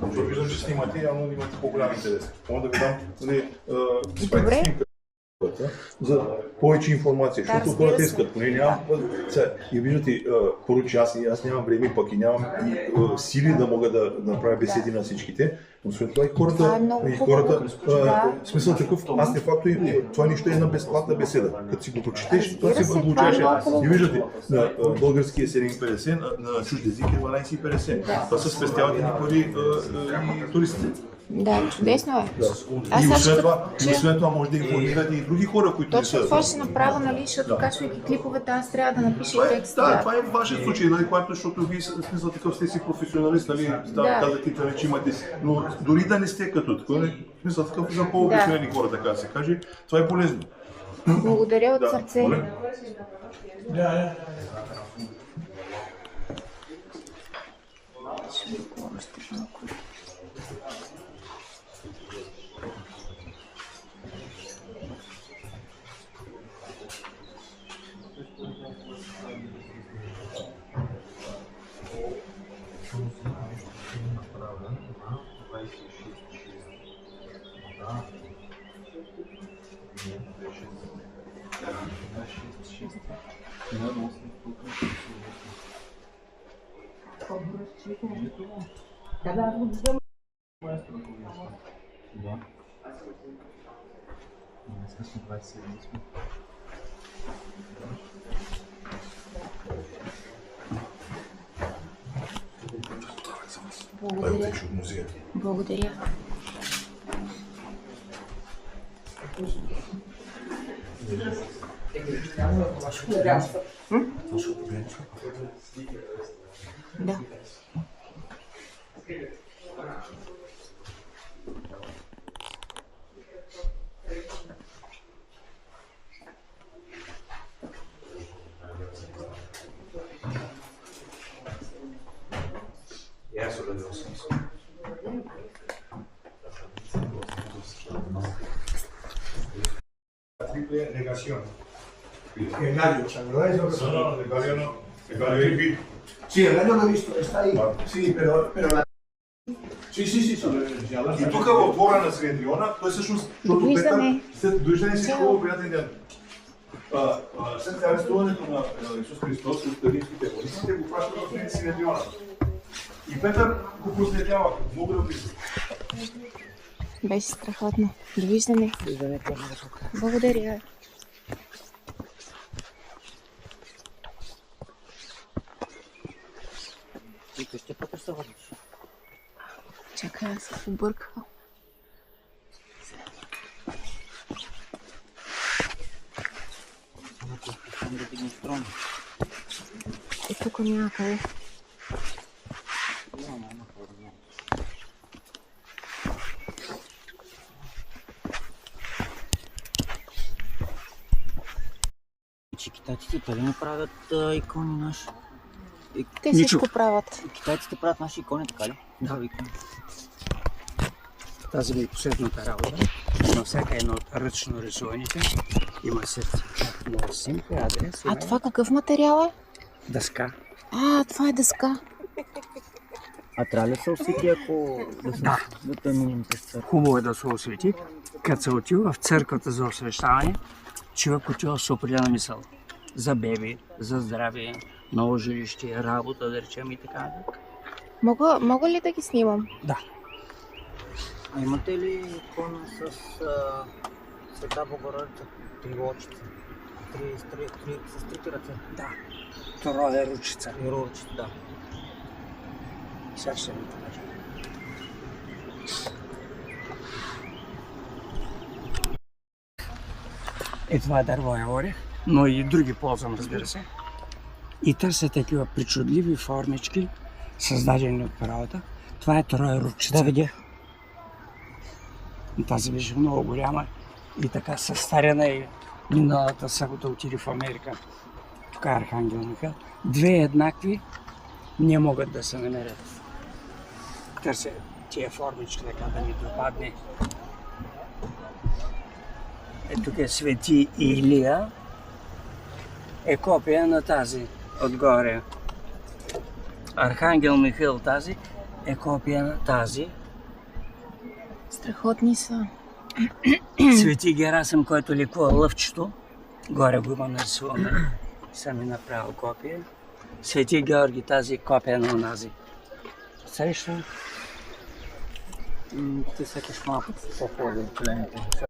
Защото виждам, че снимате, явно имате по-голям интерес. Мога да ви дам Добре. снимка за повече информация, защото хората искат, поне нямам и виждате, поручи аз нямам време, пък и нямам сили да мога да направя беседи на всичките, но след това и хората, в смисъл такъв, аз де факто това нищо е една безплатна беседа. Като си го прочетеш, това си получаваш. И виждате, на български е 7,50, на чужд език е 12,50. Това се спестяват и пари и туристите. Да, чудесно е. Да. И освен това може да информирате и други хора, които не са. Точно това ще направя, нали, защото качвайки клиповете, аз трябва да напиша и текст. Да, това е вашия случай, нали, което, защото вие смисъл такъв сте си професионалист, нали, казахте, че имате, но дори да не сте като такъв, смисъл такъв за по-обикновени хора, така да се каже, това е полезно. Благодаря от сърце. Да. Благодаря. Да. Triple negación. El gallo, ¿sabes? El gallo es vivo. Sí, el gallo lo he visto, está ahí. Sí, pero la... Sí. И тук в двора на Средриона, той всъщност, защото Петър, след довиждане си хубаво, приятен ден. След арестуването на Исус Христос от римските войници, те го пращат в Средриона. И Петър го проследява, много да присъства. Беше страхотно. Довиждане. Благодаря. Чакай, аз се побърквам. И тук някъде. Китайците дали не правят икони наши? Те всичко правят. Китайците правят наши икони, така ли? Да, икони. Тази ми е последната работа. На всяка едно от ръчно рисуваните има сертификат на снимка, адрес. А това какъв материал е? Дъска. А, това е дъска. А трябва ли да се освети, ако да минем през църква? Хубаво е да се освети. Като се отива в църквата за освещаване, човек отива с определена мисъл. За беби, за здраве, ново жилище, работа, да речем и така. Мога ли да ги снимам? Да. А имате ли икона с Света Богородица, триочица? С трите ръце? Да. Троя ручица. Ручица, да. Сега ще ви покажа. Това е дървоя орех, но и други ползвам, разбира се. И търся такива причудливи формички, създадени от природата. Това е троя ручица. Да, видях. Тази беше много голяма и така състарена и миналата събота отиде в Америка. Тук е Архангел Михаил. Две еднакви не могат да се намерят. Търся тия формички, така да ми допадне. Тук е Свети Илия. Е копия на тази отгоре. Архангел Михаил тази е копия на тази. Страхотни са. Свети Герасим, който лекува лъвчето. Горе го има нарисувано. Съм ми направил копия. Свети Георги, тази копия на онази. Срещу. Ти сякаш малко по-ходи от члените.